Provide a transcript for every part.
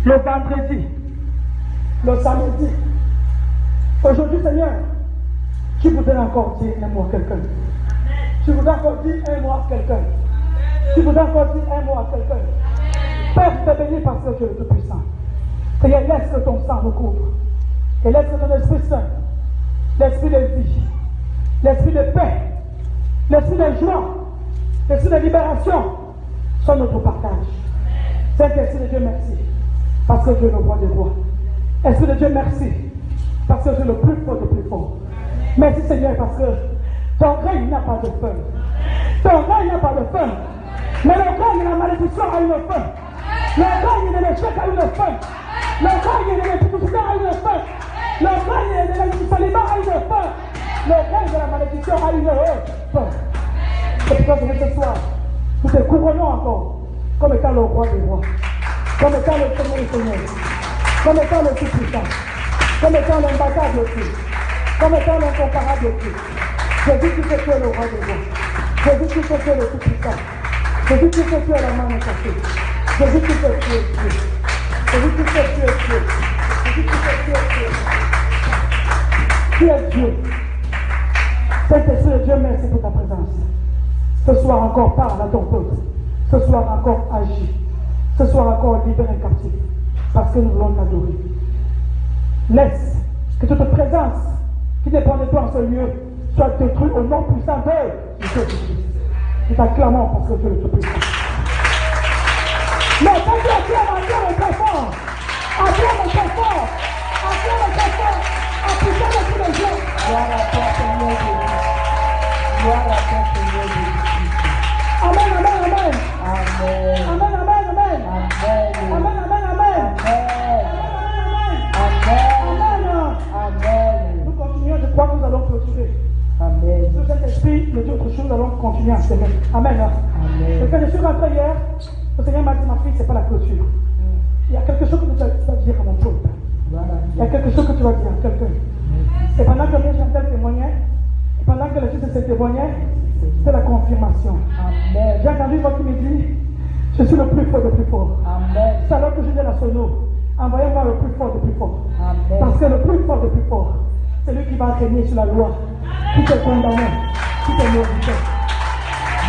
le vendredi, le samedi. Aujourd'hui, Seigneur, tu voudrais encore dire un mot à quelqu'un. Tu voudrais encore dire un mot à quelqu'un. Tu voudrais encore dire un mot à quelqu'un. Père, je te bénis parce que tu es le Tout-Puissant. Seigneur, laisse que ton sang nous couvre. Et laisse que ton Esprit Saint, l'Esprit de vie, l'Esprit de paix, l'Esprit de joie, l'Esprit de libération soit notre partage. Saint-Esprit de Dieu, merci. Parce que tu es le roi des rois. Esprit de Dieu, merci. Parce que tu es le plus fort des plus forts. Merci Seigneur parce que ton règne n'a pas de fin. Ton règne n'a pas de fin. Mais le règne de la malédiction a une fin. Le règne de l'échec a une fin. Le règne de l'institution a une fin. Le règne de l'institution a une fin. Le règne de la malédiction a une fin. C'est pour ça que ce soir, nous te couronnons encore comme étant le roi des rois, comme étant le Seigneur des seigneurs, comme étant le Tout-Puissant, comme étant l'imbattable Dieu, comme étant l'incomparable Dieu. Jésus, tu es le roi des rois. Jésus, tu es le Tout-Puissant. Jésus, tu es la main cachée. Jésus, tu es Dieu. Jésus, tu es Dieu. Jésus, tu es Dieu. Tu es Dieu. Saint-Esprit de Dieu, merci pour ta présence. Ce soir encore, parle à ton peuple. Ce soir encore, agis. Ce soir encore, libère un captif. Parce que nous voulons t'adorer. Laisse que toute présence qui n'est pas de toi en ce lieu soit détruite au nom puissant de Jésus-Christ. Nous t'acclamons parce que tu es le Tout-Puissant. Mais quand tu acclames, acclame le très fort. Acclame le très fort. Acclame le très fort. Appuie-toi de tous les jours. Gloire à toi, Seigneur Jésus. Gloire à toi, Seigneur Jésus. Amen, amen, amen. Amen. Amen, amen, amen. Amen. Amen, amen, amen. Amen. Amen. Nous continuons, je crois que nous allons clôturer. Amen. Le Saint-Esprit nous dit autre chose, nous allons continuer à s'aimer. Amen. Amen. Parce que je suis rentré hier, le Seigneur m'a dit, ma fille, ce n'est pas la clôture. Il y a quelque chose que tu vas dire à mon peuple. Il y a quelque chose que tu vas dire à quelqu'un. Et pendant que les gens témoignaient, et pendant que les gens se témoignaient, c'était la confirmation. Amen. J'ai entendu une voix qui me dit, je suis le plus fort des plus forts. Amen. C'est alors que je dis à Sono, envoyez-moi le plus fort des plus forts. Amen. Parce que le plus fort des plus forts, c'est lui qui va régner sur la loi, qui t'est condamné, qui t'est mérité.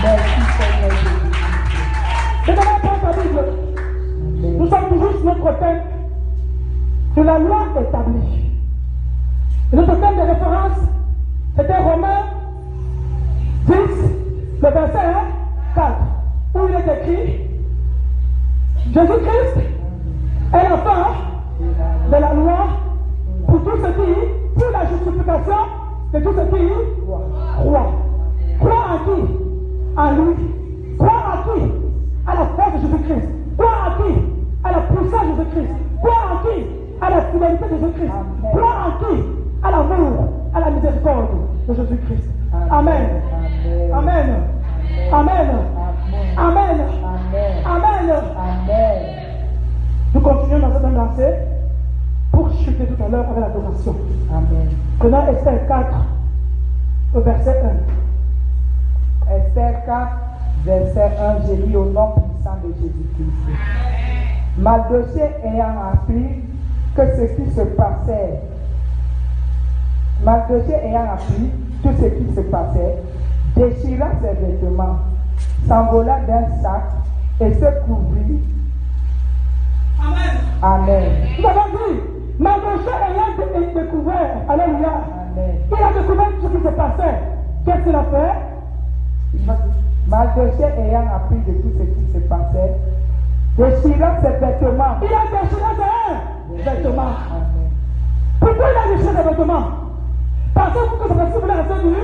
Merci Seigneur Jésus. C'est dans la Bible. Nous sommes toujours sur notre thème de la loi établie. Et notre thème de référence, c'était Romains 10, le verset 4, où il est écrit Jésus-Christ est la fin de la loi pour tous ceux qui, pour la justification de tous ceux qui croient. Croire à qui? En lui. Croire à qui? À la force de Jésus-Christ. Croire à qui? À la puissance de Jésus-Christ. Croire à qui? À la fidélité de Jésus-Christ. Croire à qui? À l'amour, à la miséricorde de Jésus-Christ. Amen. Amen. Amen. Amen. Amen. Amen. Nous continuons dans cette même lancée pour chuter tout à l'heure avec l'adoration. Amen. Prenons Esther 4, au verset 1. Esther 4, verset 1, j'ai lu au nom puissant de Jésus-Christ. Mardochée ayant appris que ce qui se passait, Mardochée ayant appris tout ce qui se passait, déchira ses vêtements, s'envola d'un sac et se couvrit. Amen. Amen. Nous avons dit, Mardochée ayant découvert, alléluia, il a découvert ce qui se passait. Qu'est-ce qu'il a fait? Mardochée ayant appris de tout ce qui se passait, déchira ses vêtements. Il a déchiré ses vêtements. Amen. Pourquoi il a déchiré ses vêtements? Parce que c'est parce qu'il voulait rester nu.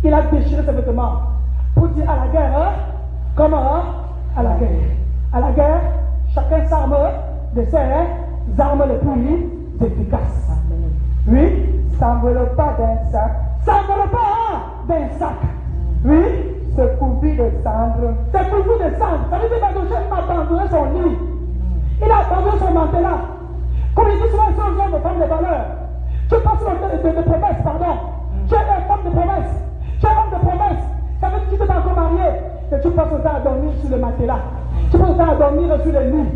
Il a déchiré ses vêtements pour dire à la guerre, comment? À la guerre. À la guerre, chacun s'arme de ses armes les plus efficaces. Amen. Oui. S'enveloppe pas d'un sac. S'enveloppe pas d'un sac. Oui. Se couvrit de cendres. Se couvrit de cendres. Ça veut dire que Mardochée a abandonné son lit. Il a abandonné son mantelas. Comme il dit souvent, c'est un genre de femme de valeur. Tu passes de promesse, pardon. Tu es une femme de promesse. Tu es un homme de promesse. Ça veut dire que tu peux encore marier. Et tu passes le temps à dormir sur le matelas. Tu passes le temps à dormir sur le lit.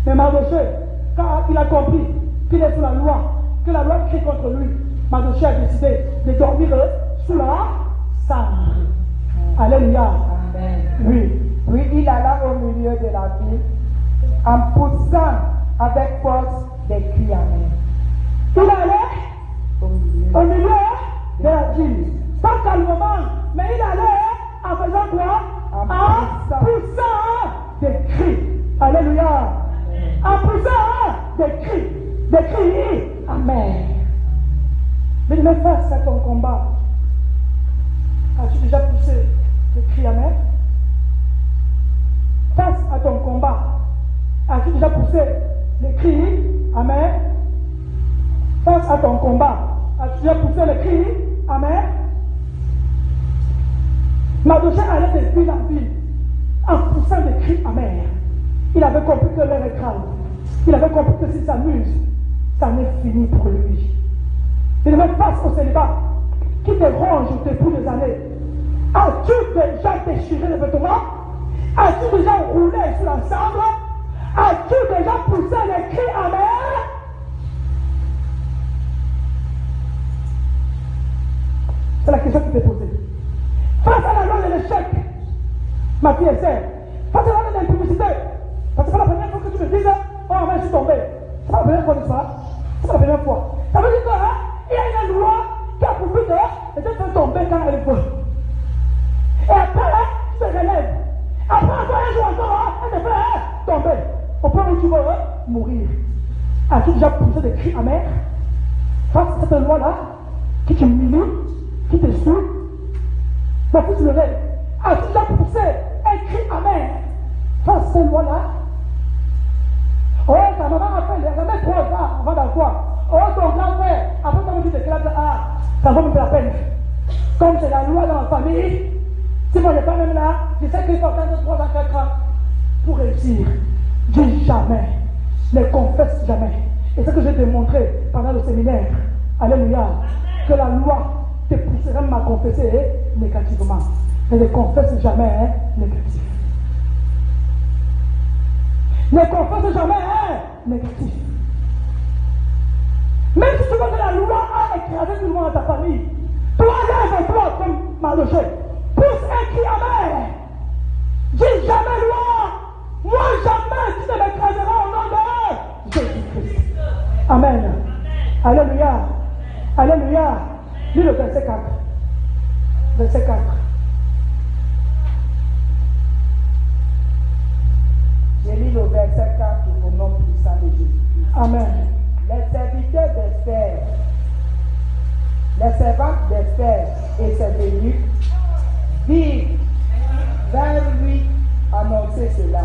Mais Mardoché, quand il a compris qu'il est sous la loi, que la loi crie contre lui, Mardoché a décidé de dormir sous la cendre. Alléluia. Amen. Oui. Puis il alla au milieu de la ville en poussant avec force des cris amers. Il allait au milieu de la ville. Pas calmement, mais il allait en faisant quoi? En poussant des cris. Alléluia. En poussant des cris. Des cris. Amen. Mais face à ton combat, as-tu déjà poussé des cris amers? Face à ton combat, as-tu déjà poussé les cris amers? Face à ton combat, as-tu déjà poussé les cris amers? Mardoché allait de ville en ville en poussant des cris amers. Il avait compris que l'air est calme. Il avait compris que s'il s'amuse, ça n'est fini pour lui. Il devait face au célibat qui te ronge depuis des années. As-tu déjà déchiré les vêtements? As-tu déjà roulé sur la cendre? As-tu déjà poussé les cris amers? C'est la question qui t'est posée. Face à la loi de l'échec, ma fille essaie. Face à la loi de l'impudicité, parce que c'est pas la première fois que tu me dises, oh, je suis tombé. C'est pas la première fois, n'est-ce pas? C'est pas la première fois. Ça veut dire qu'il y a une loi qui a pour but de te faire tomber quand elle veut. Et après, tu te relèves. Après, encore un jour encore, elle te fait tomber. Au point où tu veux mourir. As-tu déjà poussé des cris amers face à cette loi-là qui t'humilie, qui te saoule? Ma fille, tu le rêves. As-tu déjà poussé un cri amer face à cette loi-là? Oh, ta maman a fait, elle a mis 3 ans avant d'avoir. Oh, ton grand-père, après quand tu t'éclates, ça vaut me faire la peine. Comme c'est la loi dans la famille, si moi je n'ai pas même là, je sais qu'il faut attendre 3 ans, 4 ans pour réussir. Dis jamais, ne confesse jamais. Et c'est ce que j'ai démontré pendant le séminaire. Alléluia. Que la loi te poussera même à confesser négativement. Mais ne confesse jamais négatif. Ne confesse jamais négatif. Même si tu vois que la loi a écrasé tout le monde dans ta famille, toi, là, un toi comme Mardoché, pousse un cri amer. Dis jamais loi. Moi, jamais tu ne m'écraseras au nom de Jésus-Christ. Amen. Alléluia. Alléluia. Lis le verset 4. Verset 4. J'ai lu le verset 4 au nom puissant de Jésus-Christ. Amen. Les serviteurs d'Esther, les servantes d'Esther et ses eunuques virent vers lui annoncer cela.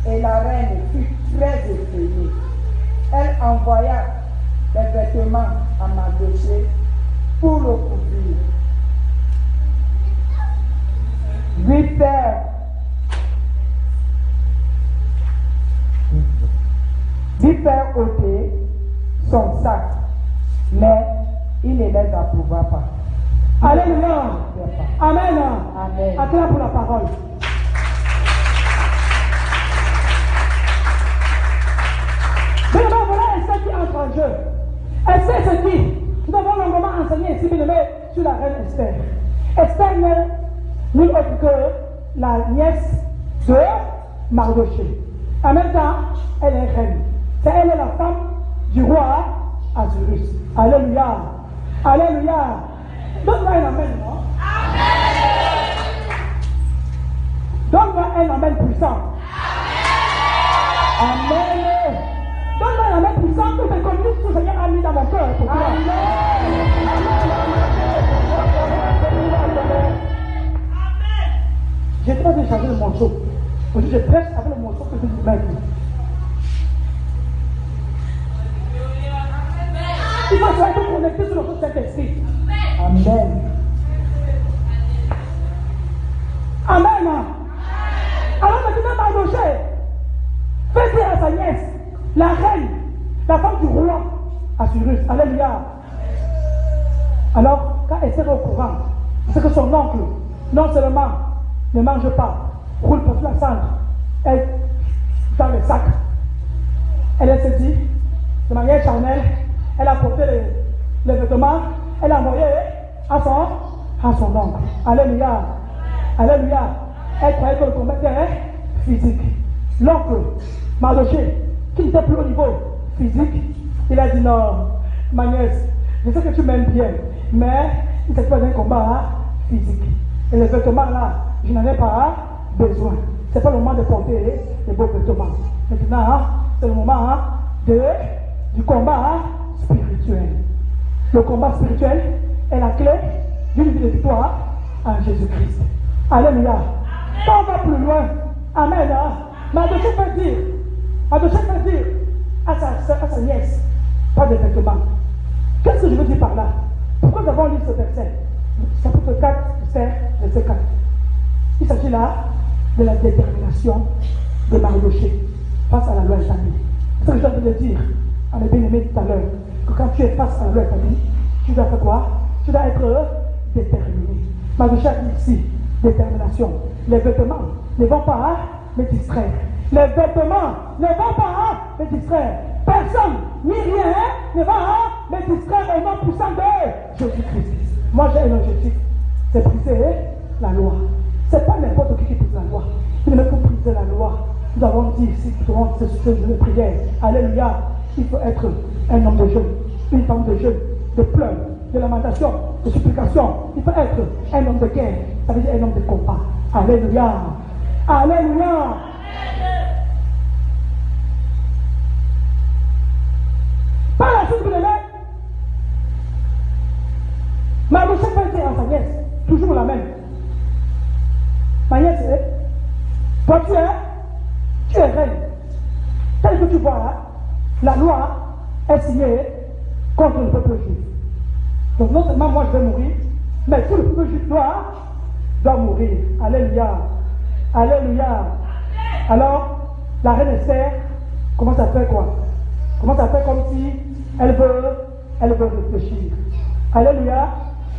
Et la reine fut très effrayée. Elle envoya les vêtements à Mardoché pour le couvrir. 8 pères ôtaient son sac, mais il ne les approuva pas. Alléluia. Amen. Amen. Acclame pour la parole. Bien aimé, voilà Esther qui entre en jeu. Esther, c'est qui? Nous avons longuement enseigné ici, bien aimé, sur la reine Esther. Esther n'est nulle autre que la nièce de Mardoché. En même temps, elle est reine. Elle est la femme du roi Azurus. Alléluia. Alléluia. Donne-moi un amen, non? Donne-moi un amen puissant. Amen. Donne-moi un amen puissant pour te communiquer ce que le Seigneur a mis dans mon cœur pour toi. J'ai pas de changer le morceau. Aujourd'hui, je prêche avec le morceau que je dis maintenant. Il faut être connecté sur le Saint-Esprit. Amen. Amen. Alors maintenant, Mardoché fait dire à sa nièce, la reine, la femme du roi Azurus. Alléluia. Alors, quand elle sera au courant, c'est que son oncle, non seulement ne mange pas, roule pour la cendre, elle dans le sac, Elle est saisie de manière charnelle. Elle a porté les vêtements. Elle a envoyé à son oncle. Alléluia. Alléluia. Elle croyait que le combat était physique. L'oncle, Mardoché, qui n'était plus au niveau physique, il a dit non, ma nièce, je sais que tu m'aimes bien, mais il ne s'agit pas d'un combat physique. Et les vêtements là, je n'en ai pas besoin. Ce n'est pas le moment de porter les beaux vêtements. Maintenant, c'est le moment du combat spirituel. Le combat spirituel est la clé d'une vie de victoire en Jésus-Christ. Alléluia. Quand on va plus loin, amen. Mardoché peut dire à sa nièce, pas de vêtements. Qu'est-ce que je veux dire par là? Pourquoi nous avons lu ce verset? Chapitre 4, verset 4. Il s'agit là de la détermination de Mardoché face à la loi établie. C'est ce que je viens de dire à mes bien-aimés tout à l'heure, que quand tu es face à la loi établie, tu dois faire quoi? Tu dois être déterminé. Mardoché a dit ici, détermination. Les vêtements ne vont pas me distraire. Les vêtements ne vont pas me distraire. Personne ni rien ne va me distraire au nom puissant de Jésus-Christ. Moi j'ai un objectif, c'est briser la loi. C'est pas n'importe qui brise la loi. Il ne faut briser la loi. Nous avons dit ici, durant ce jour de prière, alléluia, il faut être un homme de jeûne, une femme de jeûne, de pleurs, de lamentation, de supplication. Il faut être un homme de guerre, ça veut dire un homme de combat. Alléluia. Alléluia. Par la suite de l'élève, Mardoché va dire à sa nièce, toujours la même. Ma nièce, toi tu es reine. Tel que tu vois là, la loi est signée contre le peuple juif. Donc non seulement moi je vais mourir, mais tout le peuple juif doit mourir. Alléluia. Alléluia. Alors, la reine Esther commence à faire quoi? Commence à faire comme si elle veut réfléchir. Alléluia.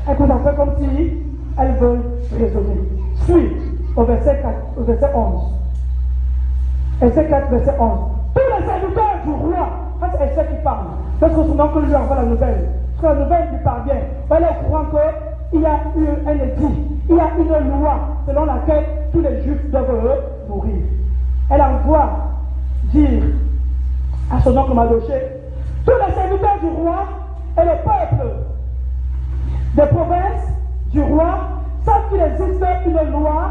Elle commence à faire comme si elle veut raisonner. Suis au verset 11. Verset 4, verset 11. Tous les serviteurs du roi, ça c'est Esther qui parle. Parce que son oncle lui envoie la nouvelle. Parce que la nouvelle lui parvient. Elle est au courant qu'il y a eu un édit, il y a une loi selon laquelle tous les juifs doivent mourir. Elle envoie dire à son oncle Mardoché, tous les serviteurs du roi et le peuple des provinces du roi savent qu'il existe une loi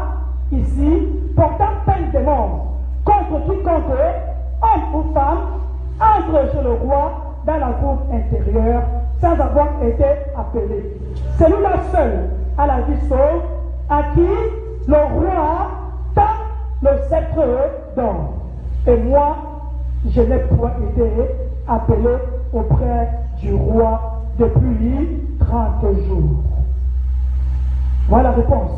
ici portant peine de mort contre quiconque, homme ou femme, entre chez le roi dans la cour intérieure sans avoir été appelé. C'est lui-là seul à la vie sauve à qui le roi tend le sceptre d'or. Et moi, je n'ai point été appelé auprès du roi depuis 30 jours. Voilà la réponse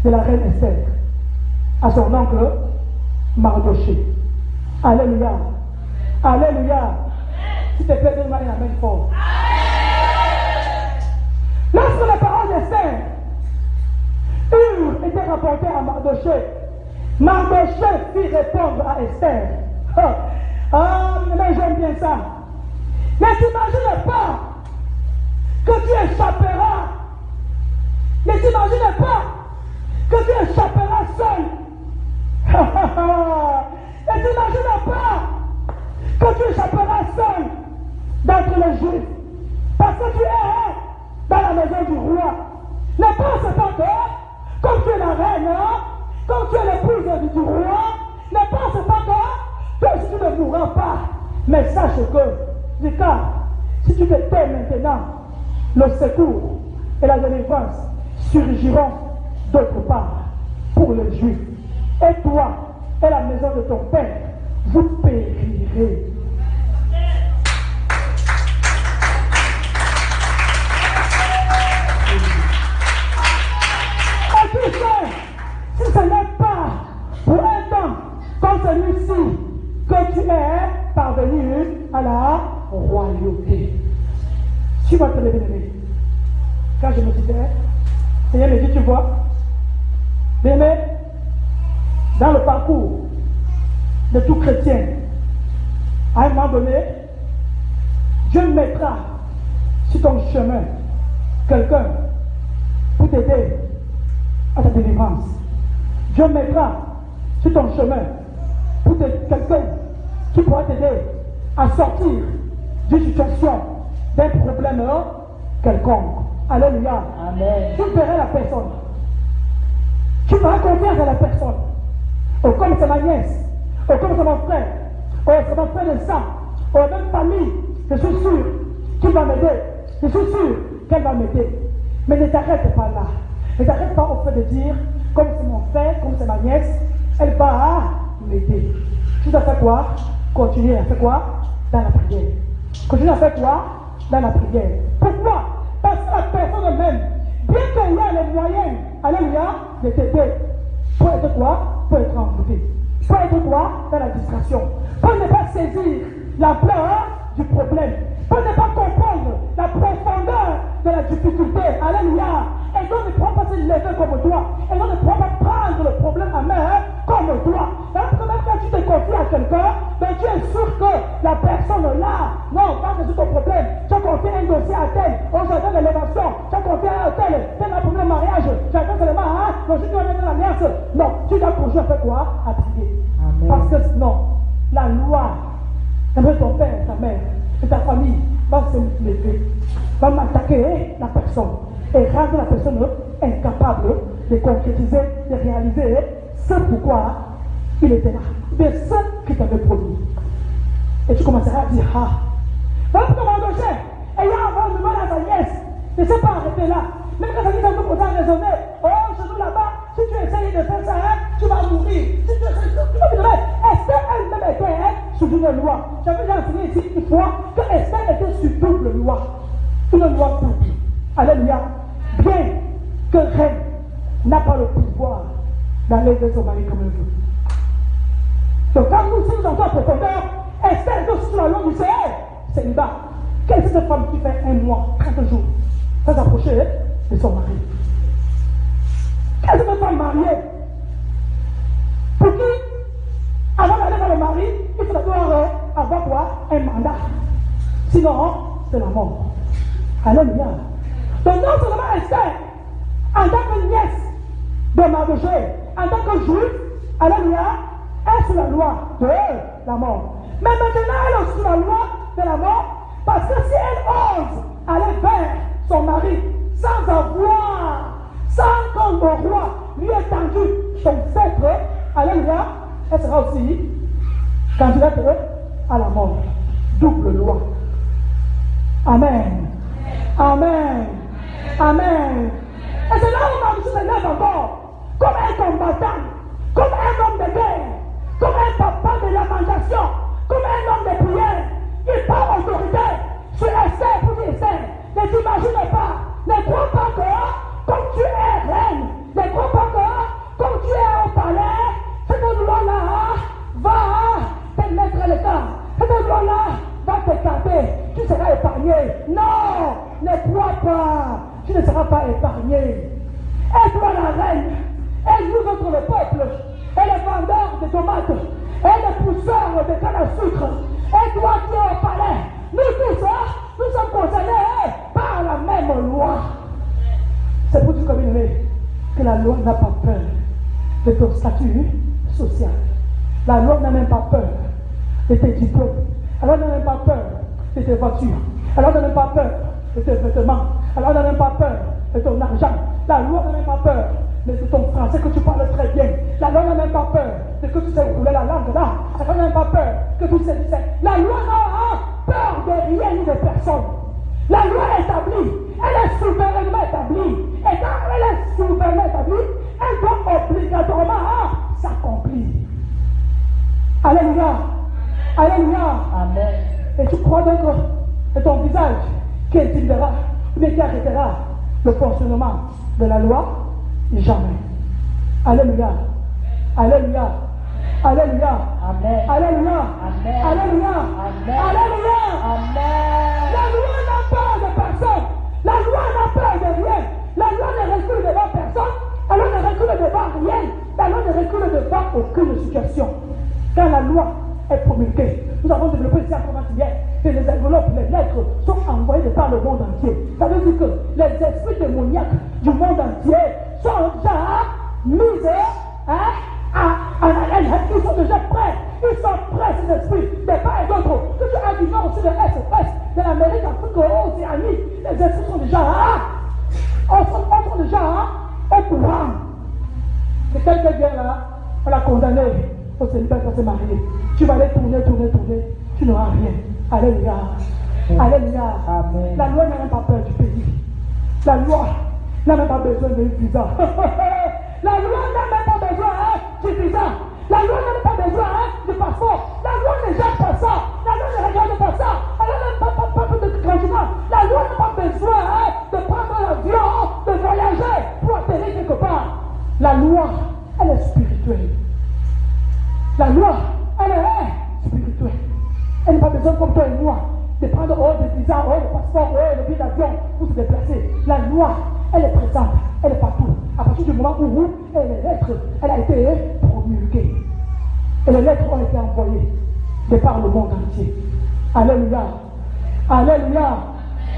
de la reine Esther à son oncle Mardoché. Alléluia. Alléluia. S'il te plaît, donne-moi une amène fort. Lorsque la parole d'Esther était rapportée à Mardoché, Mardoché fit répondre à Esther. Mais j'aime bien ça. Mais t'imagines pas que tu échapperas. Ne t'imagine pas que tu échapperas seul. Ne t'imagine pas que tu échapperas seul d'entre les Juifs. Parce que tu es dans la maison du roi. Ne pense pas que, comme tu es la reine, comme tu es l'épouse du roi, ne pense pas que tu ne mourras pas. Mais sache que, Zika, si tu te tais maintenant, le secours et la délivrance surgiront d'autre part pour les Juifs. Et toi et la maison de ton père, vous périrez. Et tu sais, si ce n'est pas pour un temps comme celui-ci que tu es parvenu à la royauté. Tu vas te lever. Quand je me disais, Seigneur me dit, tu vois, bien dans le parcours de tout chrétien, À un moment donné, Dieu mettra sur ton chemin quelqu'un pour t'aider à ta délivrance. Dieu mettra sur ton chemin pour quelqu'un qui pourra t'aider à sortir d'une situation, d'un problème quelconque. Alléluia. Amen. Tu verras la personne. Tu feras confiance à la personne. Oh, comme c'est ma nièce. Oh, comme c'est mon frère. Oh, c'est mon frère de sang. Oh, même famille. Je suis sûr qu'il va m'aider. Je suis sûr qu'elle va m'aider. Mais ne t'arrête pas là. Ne t'arrête pas au fait de dire, comme c'est mon frère, comme c'est ma nièce, elle va m'aider. Tu dois faire quoi? Continuer à faire quoi? Dans la prière. Continue à faire quoi? Dans la prière. Pourquoi? Parce que la personne elle-même, bien qu'il y ait les moyens, alléluia, de t'aider, pour être quoi? Pour être embouté. Pour être quoi? Dans la distraction. Pour ne pas saisir l'ampleur du problème. Pour ne pas comprendre la profondeur de la difficulté. Alléluia. Et donc ne pourra pas se lever comme toi. Et donc ne pourra pas prendre le problème en main comme toi. Parce que même quand tu te confies à quelqu'un, ben tu es sûr que la personne là, non, pas résoudre ton problème. Tu as confié un dossier à tel, au jardin de l'élévation, tu as confié à tel un problème de mariage, j'attends seulement, donc si tu vas mettre l'alliance, non, tu dois continuer à faire quoi? À prier. Amen. Parce que sinon, la loi, avec ton père, ta mère, et ta famille, va se lever, va m'attaquer la personne et rendre la personne incapable de concrétiser, de réaliser ce pourquoi il était là, de ce qui t'avait promis. Et tu commenceras à dire, voilà comment on doit ayant avant de mal à ta nièce, ne s'est pas arrêté là. Même quand ça dit un peu pour raisonner, oh, chez nous là-bas, si tu essayes de faire ça, tu vas mourir. Si tu est-ce qu'elle-même était sous une loi? J'avais déjà enseigné ici une fois que Esther était sous double loi. Une loi double. Alléluia. Bien que reine n'a pas le pouvoir d'aller vers son mari comme elle veut. Donc quand nous sommes encore en profondeur, Esther est sous la loi du célibat. Quelle est cette femme qui fait 1 mois, 30 jours, sans approcher de son mari? Quelle est cette femme mariée pour qui, avant d'aller vers le mari, il faut d'abord avoir quoi? Un mandat. Sinon, c'est la mort. Alléluia. Donc non seulement Esther, en tant que nièce de Mardochée, en tant que juif, alléluia, est sous la loi de la mort. Mais maintenant, elle est sous la loi de la mort, parce que si elle ose aller vers son mari sans avoir, sans qu'on le roi lui ait tendu son sceptre, alléluia, elle sera aussi candidate à la mort. Double loi. Amen. Amen. Amen. Et c'est là où Mardochée se lève encore, comme un combattant, comme un homme de guerre, comme un papa de lamentation, comme un homme de prière. Il prend autorité sur Esther pour dire Esther, ne t'imagine pas, ne crois pas que comme tu es reine, ne crois pas que comme tu es au palais, cette loi-là va te mettre à l'écart. Cette loi-là va t'écarter. Tu seras épargné. Non, ne crois pas. Tu ne seras pas épargné. Aide-toi la reine. Aide-nous contre le peuple. Et les vendeurs de tomates. Et les pousseurs de canne à sucre. Aide-toi qui es au palais. Nous tous, nous sommes concernés par la même loi. C'est pour tout comme que la loi n'a pas peur de ton statut social. La loi n'a même pas peur de tes diplômes. La loi n'a même pas peur de tes voitures. La loi n'a même pas peur de tes vêtements. La loi n'a même pas peur de ton argent. La loi n'a même pas peur de ton français que tu parles très bien. La loi n'a même pas peur de que tu sais rouler la langue là. La loi n'a même pas peur que tu sais. La loi n'a peur de rien ni de personne. La loi est établie. Elle est souverainement établie. Et quand elle est souverainement établie, elle doit obligatoirement s'accomplir. Alléluia. Alléluia. Amen. Et tu crois donc de ton visage qui intimidera, mais qui arrêtera le fonctionnement de la loi? Jamais. Alléluia. Alléluia. Alléluia. Amen. Alléluia. Amen. Alléluia. Amen. Alléluia. Amen. La loi n'a peur de personne. La loi n'a peur de rien. La loi ne recule devant personne. La loi ne recule devant rien. La loi ne recule devant aucune situation. Quand la loi est promulguée. Nous avons développé ici avant-hier que les enveloppes, les lettres sont envoyées de par le monde entier. Ça veut dire que les esprits démoniaques du monde entier sont déjà mis en haleine. Ils sont déjà prêts. Ils sont prêts, ces esprits, de part et d'autre. Que tu as du nord aussi, de l'est, de l'Amérique, d'Afrique, d'Océanie. Les esprits sont déjà au courant. C'est quelqu'un vient là, on l'a condamné au célibataire pour se marier. Tu vas aller tourner. Tu n'auras rien. Alléluia. Alléluia. Amen. La loi n'a même pas peur du pays. La loi n'a même pas besoin de visa. La loi n'a même pas besoin du visa. La loi n'a même pas besoin du passeport. La loi ne gère pas ça. La loi ne regarde pas ça. La loi n'a pas de transhumance. La loi n'a pas besoin de prendre l'avion, de voyager pour atterrir quelque part. La loi, elle est spirituelle. La loi, elle est spirituelle. Elle n'a pas besoin, comme toi et moi, de prendre des visas, des passeports, des billets d'avion pour se déplacer. La loi, elle est présente, elle est partout. À partir du moment où elle a été promulguée. Et les lettres ont été envoyées de par le monde entier. Alléluia. Alléluia.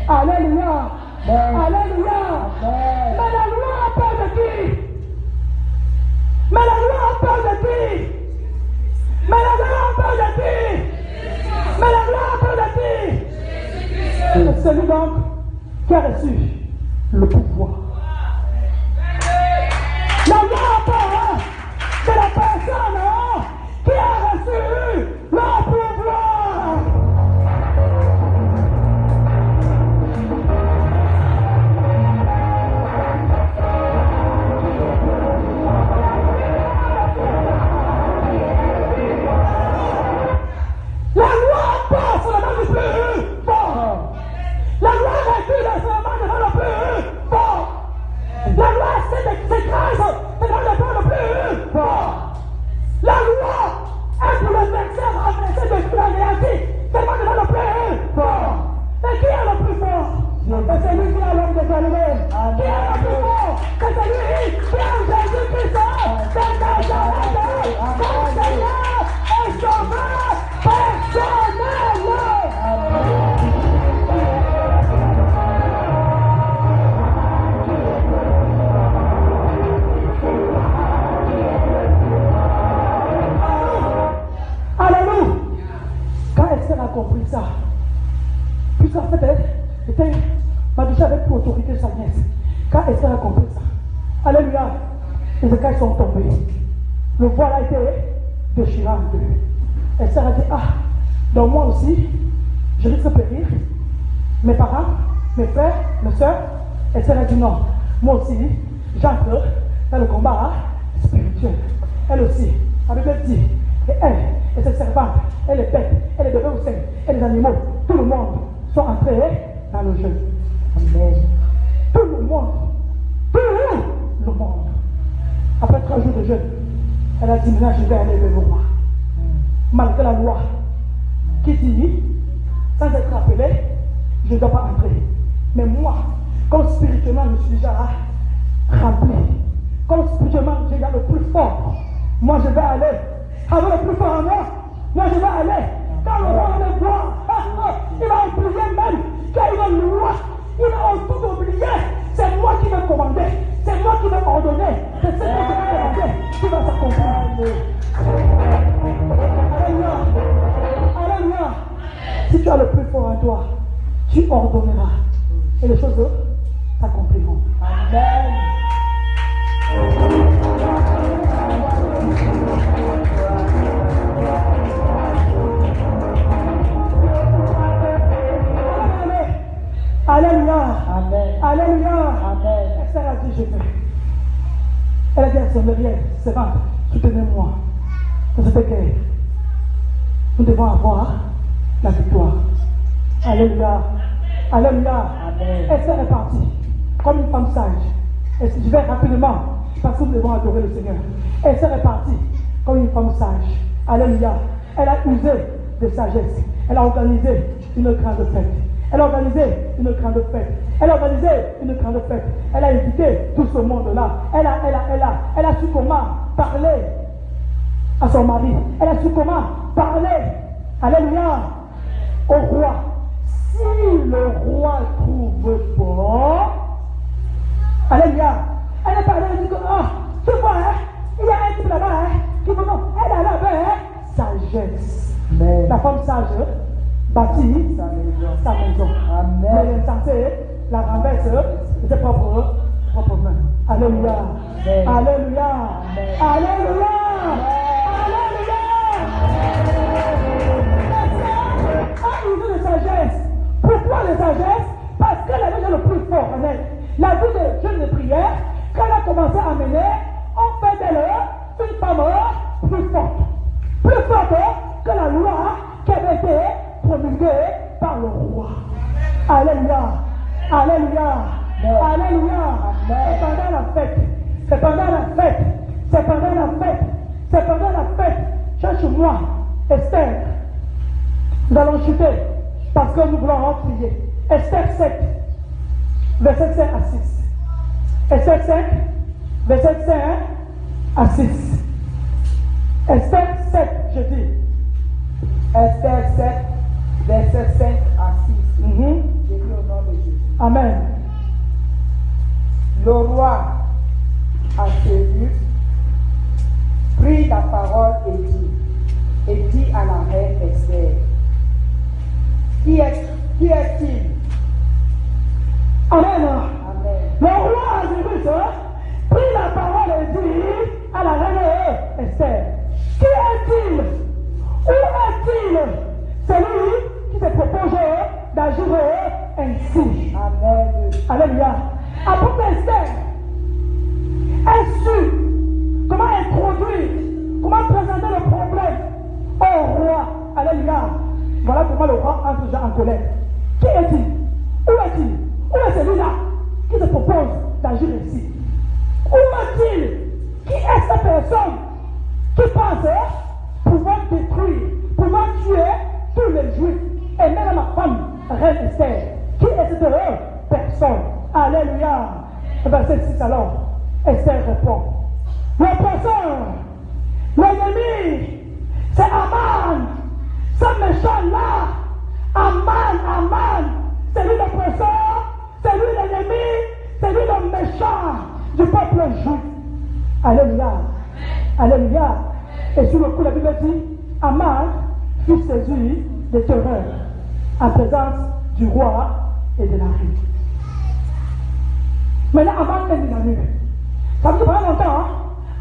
Alléluia. Alléluia. Mais la loi a peur de qui? Mais la loi a peur de qui? Mais la loi a peur de qui? Mais la loi a peur de qui? C'est celui donc qui a reçu le pouvoir. La loi a peur de la personne qui a reçu le pouvoir. La loi passe sur la main du plus fort. La loi recule sur la main devant le plus fort. La loi s'écrase devant le plus fort. La loi est pour le vexeur adressé de tout l'anéanti devant le plus fort. Et qui est le plus fort? C'est celui qui a l'homme de Galilée. Qui est le plus fort? C'est celui qui a Jésus-Christ. C'est Nazareth. Mon Seigneur et Sauveur personnel. Alléluia. Quand Esther a compris ça, puisqu'en fait elle était Mardochée avec pour autorité sa nièce. Quand Esther a compris ça, alléluia, les écailles sont tombés. Le voile a été déchiré en deux. Esther a dit, donc moi aussi, je risque de périr. Mes parents, mes frères, mes soeurs. Esther a dit non, moi aussi, j'entre dans le combat spirituel. Elle aussi, la Bible dit, et elle, et ses servantes, et les bêtes, et les bébés au sein, et les animaux, tout le monde sont entrés dans le jeu. Amen. Tout le monde. Après 3 jours de jeûne, elle a dit, maintenant je vais aller vers le roi. Malgré la loi qui dit, sans être appelé, je ne dois pas entrer. Mais moi, comme spirituellement je suis déjà rempli, comme spirituellement j'ai déjà le plus fort, moi je vais aller avec le plus fort en moi. Moi je vais aller dans le roi de gloire. Il va oublier même qu'il y a une loi. Il va tout oublier. C'est moi qui vais commander. C'est moi qui vais ordonner. C'est ce que je vais commander qui va s'accomplir. Alléluia. Alléluia. Si tu as le plus fort en toi, tu ordonneras. Et les choses s'accompliront. Amen. Alléluia. Amen. Alléluia. Amen. Esther a dit, je vais. Elle a dit à son mari, servante, soutenez-moi dans cette guerre. Nous devons avoir la victoire. Alléluia. Alléluia. Amen. Esther est partie comme une femme sage. Et je vais rapidement, parce que nous devons adorer le Seigneur. Esther est partie comme une femme sage. Alléluia. Elle a usé de sagesse. Elle a organisé une grande fête. Elle a organisé une grande fête. Elle a organisé une grande fête. Elle a invité tout ce monde-là. Elle a su comment parler à son mari. Elle a su comment parler, alléluia, au roi. Si le roi trouve bon, alléluia, elle a parlé, elle dit que, oh, tu vois, hein, il y a un type là-bas, hein, qui me dit, elle a là-bas, hein, sagesse. Amen. La femme sage bâtit sa maison. Amen. Mais l'insensé la renverse de ses propres mains. Alléluia. Amen. Alléluia. Amen. Alléluia. Alléluia. Un niveau de sagesse. Pourquoi de sagesse? Parce qu'elle avait le plus fort en elle. La vie de jeûne de prière, quand elle a commencé à mener, on fait d'elle une femme plus forte. Plus forte que la loi qui avait été promulguée par le roi. Alléluia. Alléluia. Alléluia. C'est pendant la fête. C'est pendant la fête. C'est pendant la fête. C'est pendant la fête. Cherche-moi, Esther. Nous allons chuter parce que nous voulons prier. Esther 7, verset 5 à 6. Esther 5, verset 5 à 6. Esther 7, je dis. Esther 7, verset 5 à 6. J'ai dit au nom de Jésus. Amen. Le roi Assuérus prit la parole et dit à la reine Esther, qui est-il? Amen. Amen. Le roi Assuérus prit la parole et dit à la reine Esther, qui est-il? Où est-il? Celui qui te propose d'agir ainsi. Amen. Alléluia. Apôtre Esther a su comment introduire, comment présenter le problème au roi. Alléluia. Voilà pourquoi le roi entre déjà en colère. Qui est-il? Où est-il? Où est celui-là qui te propose d'agir ainsi? Où est-il? Qui est cette personne qui pense pouvoir détruire, pouvoir tuer tous les juifs et même ma femme, reine Esther? Qui est cette personne? Alléluia. Verset 6 alors, Esther répond, l'oppresseur, l'ennemi, c'est Aman, ce méchant-là, Aman, c'est lui l'oppresseur, c'est lui l'ennemi, c'est lui le méchant du peuple juif. Alléluia. Alléluia. Et sur le coup, la Bible dit, Aman fut saisi de terreur en présence du roi et de la reine. Maintenant, Aman est dynamique. Ça veut dire pendant longtemps, hein,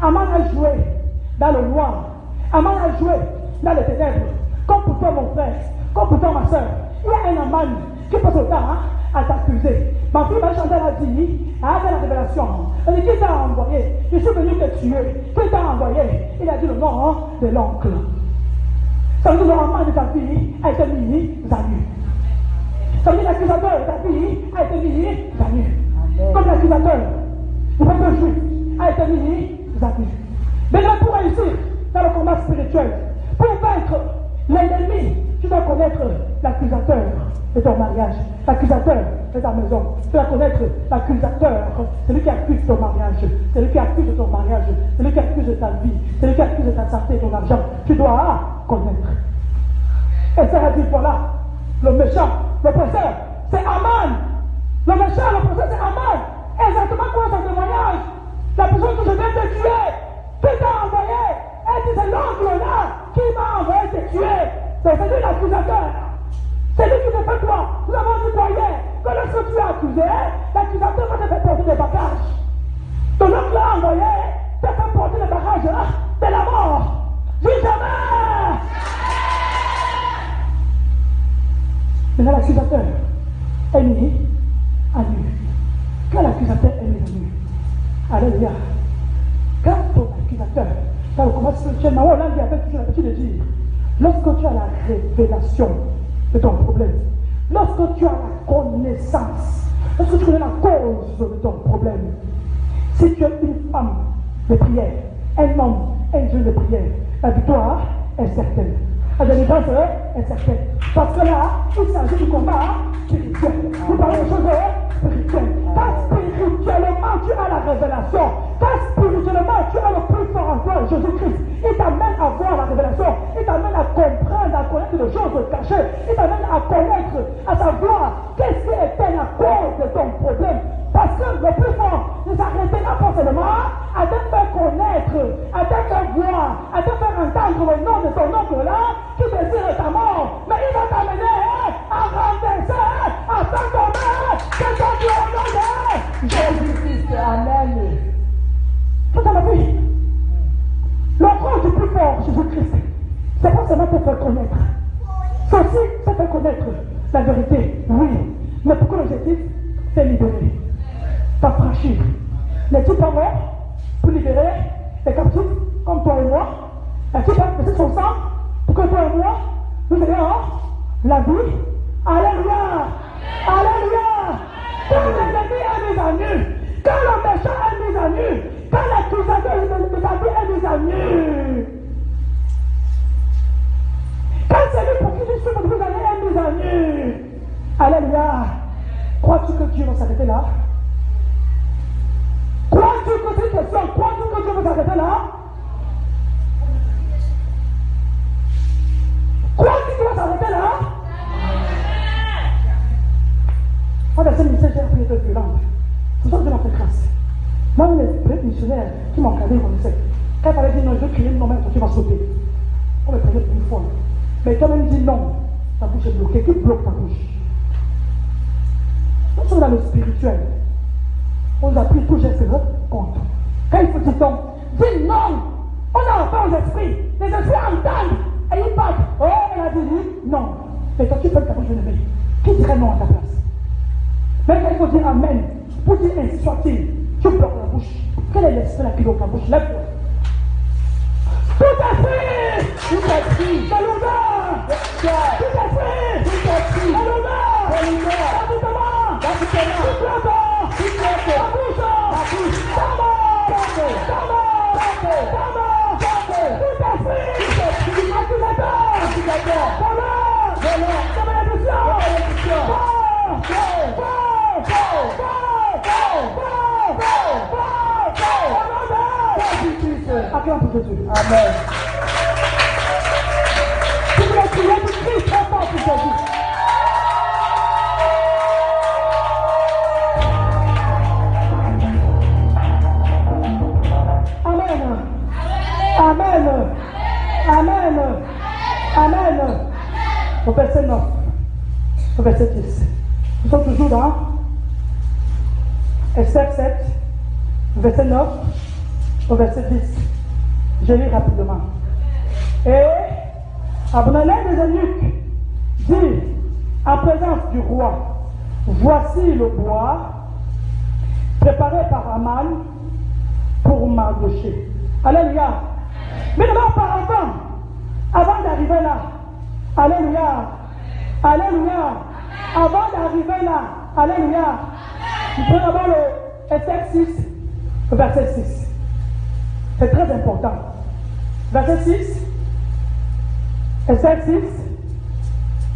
Aman a joué dans le noir. Aman a joué dans les ténèbres. Comme pour toi, mon frère, comme pour toi, ma soeur. Il y a un Aman qui passe au temps à t'accuser. Ma fille Marie-Chantal a dit, elle a fait la révélation. Elle dit, qui t'a envoyé? Je suis venu te tuer. Qui t'a envoyé? Il a dit le nom de l'oncle. Ça veut dire que le Aman de ta fille a été mis à nu. Ça veut dire que l'accusateur de ta fille a été mis à nu. Comme l'accusateur du peuple juif a été mis à nu. Maintenant, pour réussir dans le combat spirituel, pour vaincre l'ennemi, tu dois connaître l'accusateur de ton mariage, l'accusateur de ta maison. Tu dois connaître l'accusateur, celui qui accuse ton mariage, celui qui accuse ton mariage, celui qui accuse ta vie, celui qui accuse ta santé et ton argent. Tu dois connaître. Et ça a dit, voilà, le méchant, l'oppresseur, c'est Aman. Le méchant, l'oppresseur, c'est Aman. Exactement quoi son témoignage? La personne que je viens de tuer, qui t'a envoyé? Elle dit, c'est l'oncle là qui m'a envoyé te tuer. C'est lui l'accusateur. C'est lui qui te fait quoi? Nous avons dit quoi hier? Que lorsque tu es accusé, l'accusateur va te faire porter des bagages. Ton oncle l'a envoyé, te fait porter les bagages de la mort. Dis jamais! Maintenant, l'accusateur est mis à nu. Quand l'accusateur est mis à nu, alléluia. Quand ton accusateur, dans le combat spirituel, on l'a dit avec toujours l'habitude de dire, lorsque tu as la révélation de ton problème, lorsque tu as la connaissance, lorsque tu connais la cause de ton problème, si tu es une femme de prière, un homme, un jeune de prière, la victoire est certaine. La délivrance est certaine. Parce que là, il s'agit du combat spirituel. Vous parlez de choses spirituelles. Pas spirituelles. spirituellement tu as la révélation, quand spirituellement tu as le plus fort en toi, Jésus-Christ, il t'amène à voir la révélation, il t'amène à comprendre, à connaître les choses cachées, il t'amène à connaître, à savoir qu'est-ce qui était la cause de ton problème. Parce que le plus fort ne s'arrêtait pas forcément à te faire connaître, à te faire voir, à te faire entendre le nom de ton oncle là qui désire ta mort. Mais il va t'amener à renverser, à t'endormir, que ton Dieu au nom de Jésus-Christ. Amen. Tout à la vie. Le rôle du plus fort, Jésus-Christ, c'est pas seulement te faire connaître. C'est aussi te faire connaître la vérité, oui. Mais pourquoi l'objectif, c'est libérer. T'affranchir. N'est-il pas mort pour libérer les captifs comme toi et moi? N'est-il pas versé son sang pour que toi et moi, nous ayons la vie? Alléluia! Alléluia! Quand l'ennemi est mis à nu, quand le méchant est mis à nu, quand l'accusateur de ta vie est mis à nu, quand celui pour qui tu souffres de vous allez est mis à nu, alléluia! Crois-tu que Dieu va s'arrêter là? Crois-tu que cette question, crois-tu que Dieu va s'arrêter là? Crois-tu qu'il va s'arrêter là? Moi, dans ce ministère, j'ai appris d'être violente. C'est ça que Dieu m'a fait grâce. Moi, les missionnaires qui m'ont regardé, ils connaissaient. Quand il fallait dire non, je veux crier non, même tu vas sauter. On me prenait pour une fois. Mais toi-même dis non, ta bouche est bloquée. Qui bloque ta bouche? Nous sommes dans le spirituel. On nous a pris tout geste contre. Quand il faut dire non, dis non. On a affaire aux esprits. Les esprits entendent et ils partent. Oh, elle a dit non. Mais toi, tu peux ta bouche de lever. Qui dirait non à ta place? Mais quand il faut dire amen, pour dire ainsi soit-il, tu bloques la bouche. Quel est l'esprit qui bloque la bouche? Lève-toi. Tout à fait! Tout à fait! C'est l'honneur! Tout à fait! Tout à fait! C'est l'honneur! C'est l'honneur! L'aboutement! L'aboutement! Tout la bouche! La bouche! Tamo! Tamo! Tamo! Tout à fait! Accusateur! Accusateur! Voleur! Voleur! C'est malédiction! Malédiction! Acclame pour Jésus. Amen. Si vous voulez crier, vous criez très fort pour Jésus. Amen. Amen. Amen. Amen. Au verset 9. Au verset 10. Nous sommes toujours dans Esther 7, verset 9 au verset 10. Je lis rapidement. Et Abnalek des eunuques dit en présence du roi, voici le bois préparé par Aman pour Mardoché. Alléluia. Mais d'abord auparavant, avant d'arriver là, alléluia, alléluia, avant d'arriver là, alléluia, nous prenons d'abord le Esther 6, verset 6. C'est très important. Verset 6, Esther 6,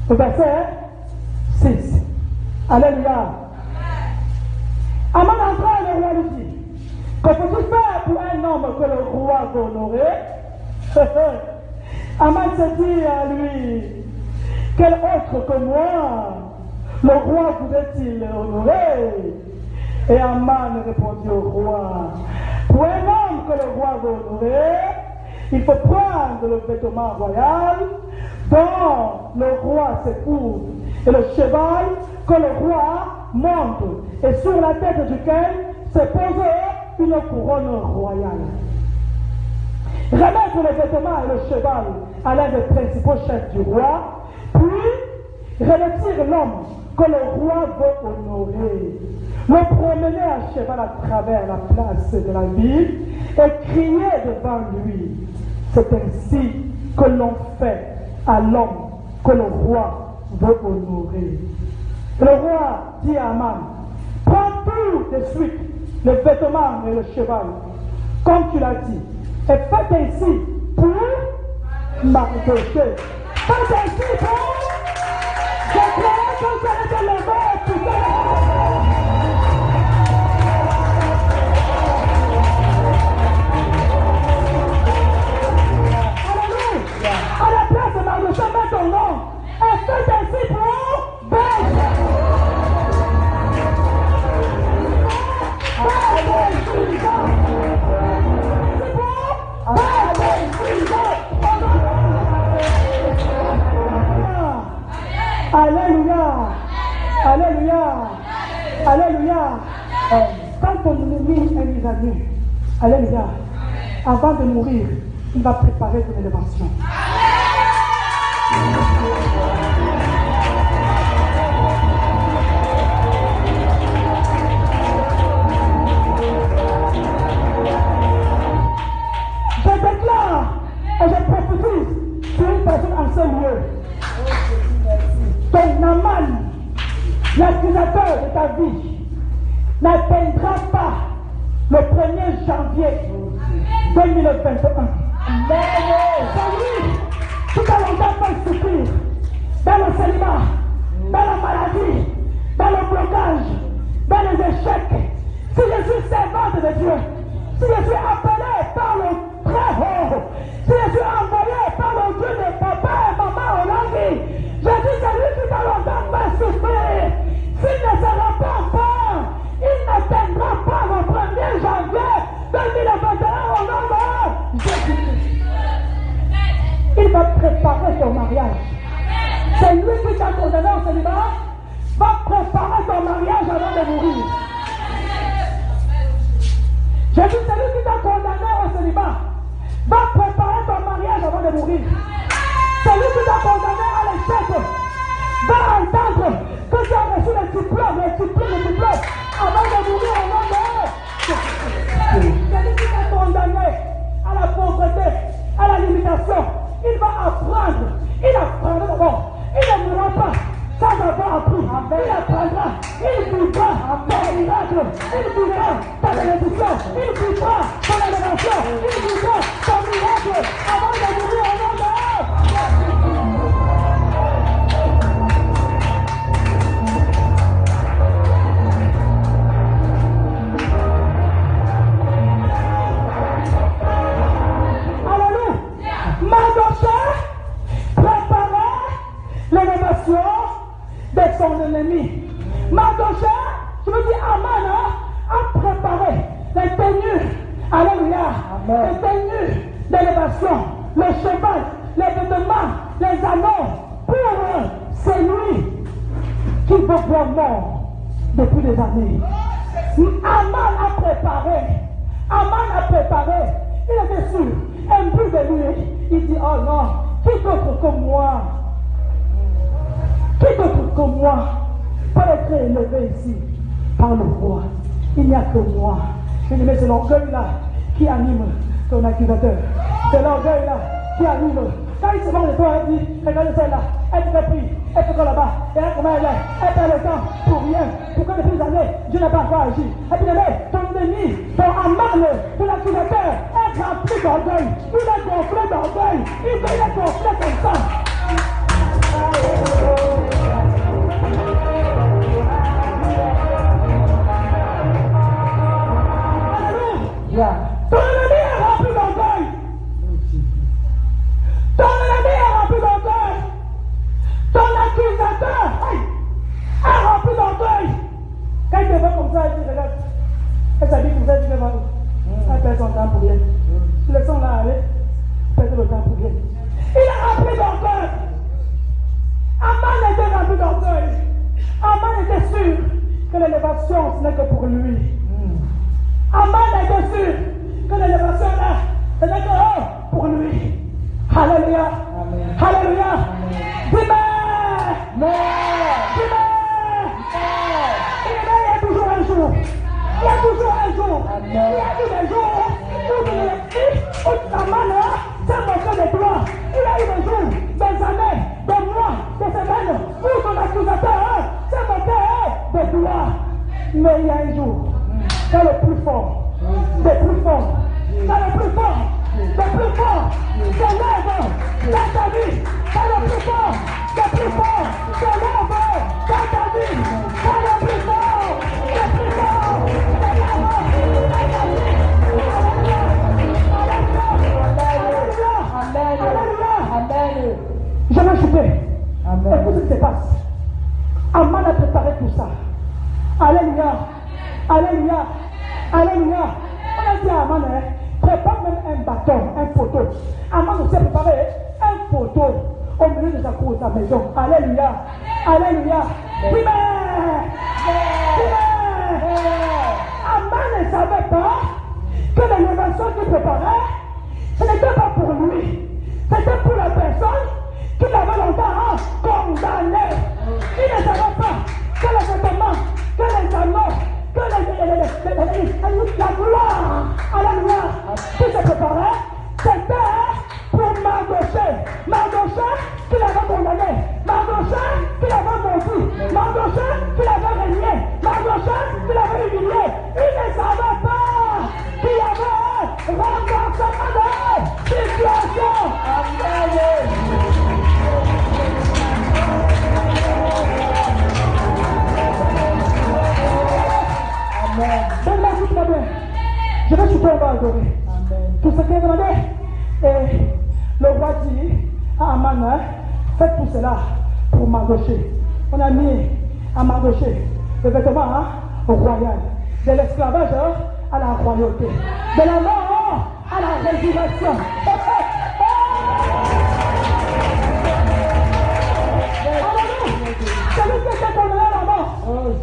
verset 6. Alléluia. Aman entra et le roi lui dit, que faut-il faire pour un homme que le roi veut honorer? Aman se dit à lui, quel autre que moi le roi voudrait-il honorer? Et Aman répondit au roi, pour un homme que le roi veut honorer, il faut prendre le vêtement royal dont le roi s'épouse et le cheval que le roi monte et sur la tête duquel se pose une couronne royale. Remettre le vêtement et le cheval à l'un des principaux chefs du roi, puis revêtir l'homme que le roi veut honorer, le promener à cheval à travers la place de la ville et crier devant lui. C'est ainsi que l'on fait à l'homme que le roi veut honorer. Le roi dit à Aman, prends tout de suite le vêtement et le cheval, comme tu l'as dit, et faites ainsi pour Mardoché. Faites ainsi pour... Je croyais que vous allez te lever tout à l'heure. Alléluia. Alléluia. Quand ton ennemi est mis à nu, alléluia, avant de mourir, il va préparer ton élévation. Je déclare et je prophétise sur une personne en ce lieu. Ton Naman, l'accusateur de ta vie, n'atteindra pas le 1er janvier 2021. C'est lui qui t'a longtemps fait souffrir dans le célibat, dans la maladie, dans le blocage, dans les échecs. Si je suis servante de Dieu, si je suis appelé par le Très Haut, si je suis envoyé par le Dieu de papa et maman au Langui, je dis c'est lui qui t'a longtemps fait souffrir. S'il ne se repent pas, il n'atteindra pas le 1er janvier 2021 au nom de Jésus-Christ. Il va préparer ton mariage. C'est lui qui t'a condamné au célibat, va préparer ton mariage avant de mourir. Jésus, c'est lui qui t'a condamné au célibat, va préparer ton mariage avant de mourir. C'est lui qui t'a condamné à l'échec, va entendre que tu as reçu le diplôme avant de mourir au nom de Jésus. C'est lui qui t'a condamné à la pauvreté, à la limitation. Il va apprendre. Il apprendra d'abord. Il ne mourra pas sans avoir appris. Il apprendra. Il vivra ton miracle. Il vivra ta bénédiction. Il vivra ton élévation. Il vivra ton miracle avant de mourir au nom de l'élévation de son ennemi. Mardochée, je veux dire Aman, a préparé les tenues, alléluia, les tenues d'élévation, le cheval, les vêtements, les anneaux, pour celui qui veut voir mort depuis des années. Aman a préparé, il était sûr, un peu de lui, il dit, oh non, qui d'autre que moi? Qui d'autre que moi peut être élevé ici par le roi? Il n'y a que moi. Bien-aimé, c'est l'orgueil-là qui anime ton accusateur. C'est l'orgueil-là qui anime. Quand il se vend de toi, il dit, regarde celle-là, elle te fait pris, elle te colle là-bas, et là comment elle est, elle perd le temps pour rien. Pourquoi depuis des années, je n'ai pas encore agi? Et bien-aimé, ton ennemi, ton Aman, ton accusateur, est rempli d'orgueil. Il est gonflé d'orgueil. Il est gonflé comme ça. Ton ennemi est rempli d'orgueil. Ton ennemi est rempli d'orgueil. Ton accusateur est rempli d'orgueil. Quand il te voit comme ça, il dit, regarde, elle s'habille comme ça, il dit, elle perd son temps pour rien. Laissons-la aller, perd le temps pour rien. Il est rempli d'orgueil. Aman était rempli d'orgueil. Aman était sûr que l'élévation, ce n'est que pour lui. Aman était sûr que l'élévation là, ce n'est que pour lui. Alléluia. Amen. Alléluia. Dis-moi. Il y a toujours un jour. Il y a toujours un jour. Il y a eu des jours où Aman s'est moqué de toi. Il y a eu des jours, des années, des mois, des semaines où ton accusateur s'est moqué de toi. Mais il y a un jour, c'est le plus fort, des plus forts, c'est le plus fort, des plus forts, c'est l'œuvre dans ta vie, c'est le plus fort, des plus forts, c'est l'œuvre dans ta vie, c'est le plus fort, des plus forts, c'est l'œuvre dans ta vie. Alléluia. Je vais chuter. Écoute ce qui se passe. Aman a préparé tout ça. Alléluia. Alléluia. Alléluia. On a dit à Aman, prépare même un bâton, un poteau. Aman aussi a préparé un poteau au milieu de sa cour, de sa maison. Alléluia. Alléluia. Oui, mais ne savait pas que l'élévation qu'il préparait, ce n'était pas pour lui. C'était pour la personne qui l'avait longtemps condamné. Il ne savait pas que les vêtements, que les anneaux, que la gloire, alléluia, qui se préparait, c'était pour Mardochée. Mardochée qui l'avait condamné. Mardochée qui l'avait maudit. Mardochée qui l'avait régné. Mardochée qui l'avait humilié. Il ne savait pas qu'il y avait renversement de situation. Amen. Donne-moi tout très bien. Je vais chuter, on va adorer. Tout ce qui est demandé. Et le roi dit à Aman, faites tout cela pour Mardochée. On a mis à Mardochée le vêtement royal. De l'esclavage à la royauté. De la mort à la résurrection. Celui qui était condamné à la mort.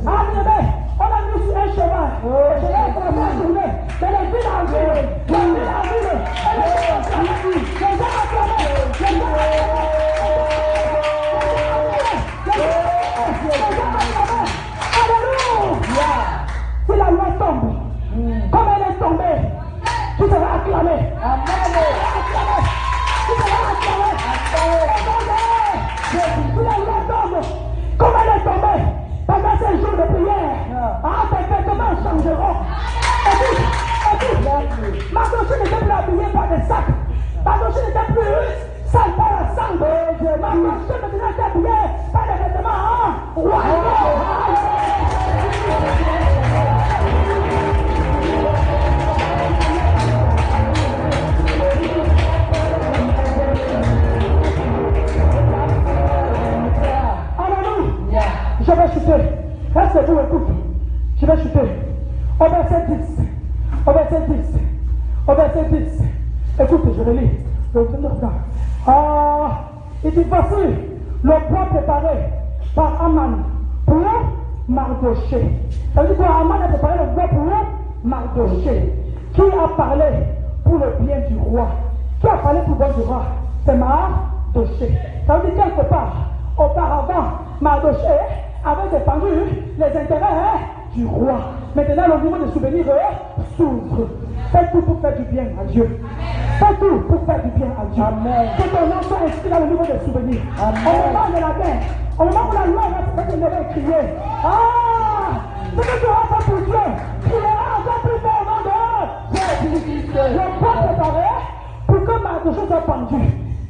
Amen. On a mis sur un cheval. Je vais commencer à tourner. De la ville en ville. De la ville en ville. Et les gens Alléluia. Si la loi tombe, comme elle est tombée, tu seras acclamé. Tu seras acclamé. Si la loi tombe, comme elle est tombée, pendant ces jours de prière, tes vêtements changeront. Et puis, Mardochée n'était plus habillé par des sacs. Mardochée n'était plus sale par la sang. Mardochée maintenant était habillé par des vêtements royaux. Alléluia. Je vais chuter. Restez-vous, écoute. Je vais chuter. Au verset 10. Au verset 10. Au verset 10. Écoute, je le lis. Il dit, voici le bois préparé par Aman pour Mardochée. Ça veut dire que Aman a préparé le bois pour Mardochée. Qui a parlé pour le bien du roi? Qui a parlé pour le bien du roi? C'est Mardochée. Ça veut dire quelque part, auparavant, Mardochée avait défendu les intérêts du roi. Maintenant, le niveau de souvenirs s'ouvre. Fais tout pour faire du bien à Dieu. Fais tout pour faire du bien à Dieu. Amen. Que ton nom soit inscrit dans le niveau des souvenirs. Amen. Au moment de la guerre, au moment où la loi va se lever et crier, ce que tu auras fait pour Dieu, criera encore plus fort au nom de Jésus. Le point préparé pour que Mardochée soit pendu.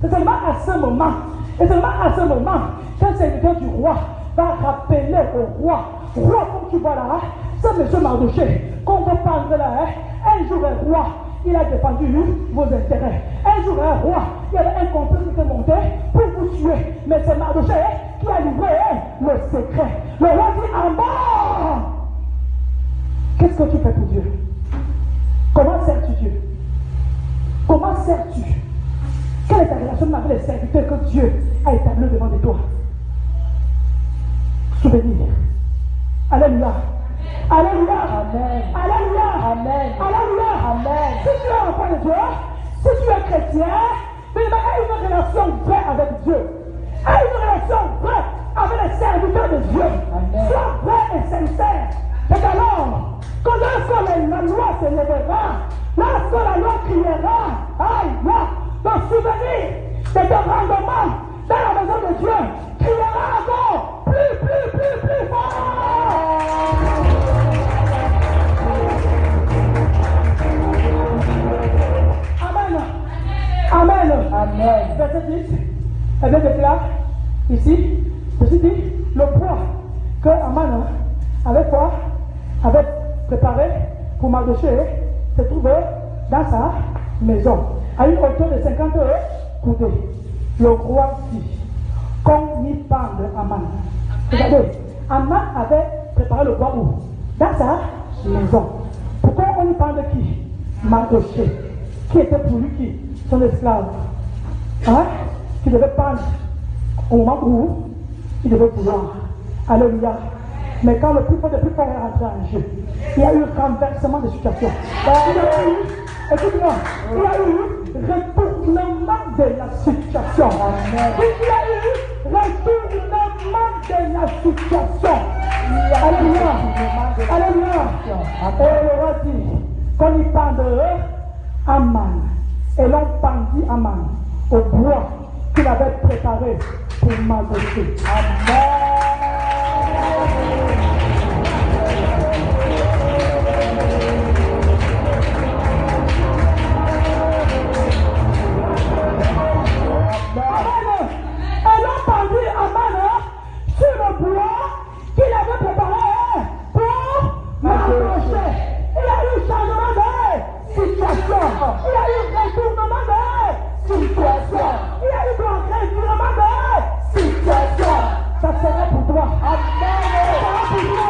C'est seulement à ce moment, et seulement à ce moment, qu'un serviteur du roi va rappeler au roi, comme tu vois là, c'est monsieur Mardochée, qu'on va parler là, un jour un roi, il a défendu vos intérêts. Un jour un roi, il y avait un complot qui était monté pour vous tuer. Mais c'est Mardochée qui a livré le secret. Le roi dit en bas. Qu'est-ce que tu fais pour Dieu? Comment sers-tu Dieu? Comment sers-tu? Quelle est ta relation avec les serviteurs que Dieu a établis devant de toi? Souvenir. Alléluia. Alléluia. Amen. Alléluia. Amen. Alléluia. Amen. Si tu es enfant de Dieu, si tu es chrétien, mais aie une relation vraie avec Dieu. Aie une relation vraie avec les serviteurs de Dieu. Amen. Sois vrai et sincère. Et alors, quand la loi se lèvera, lorsque la loi criera, aïe, là, le souvenir de ton rendement dans la maison de Dieu criera encore plus fort. Amen. Amen. Verset 10. Elle déclare ici, ceci dit, le poids que Aman avait préparé pour Mardochée se trouvait dans sa maison, à une hauteur de 50 coudées. Le roi dit qu'on y parle de Aman. Regardez, Aman avait préparé le bois où? Dans sa maison. Pourquoi on y parle de qui? Mardochée. Qui était pour lui qui? Son esclave. Hein? Qui devait prendre au moment où il devait pouvoir. Alléluia. Mais quand le plus fort est rentré en jeu, il y a eu un renversement de situation. Il y a eu, écoute-moi, il y a eu retournement de la situation. Il y a eu retournement de la situation. Alléluia. Alléluia. Et le roi dit qu'on y pendrait Aman. Et l'on pendit Aman au bois qu'il avait préparé pour Mardochée. Amen. Et l'on pendit Aman sur le bois qu'il avait préparé pour Mardochée. Il y a eu changement de situation. Il y a eu retournement de situation. Il y a eu retournement de situation. Ça sera pour toi. Amen. Ça sera pour toi.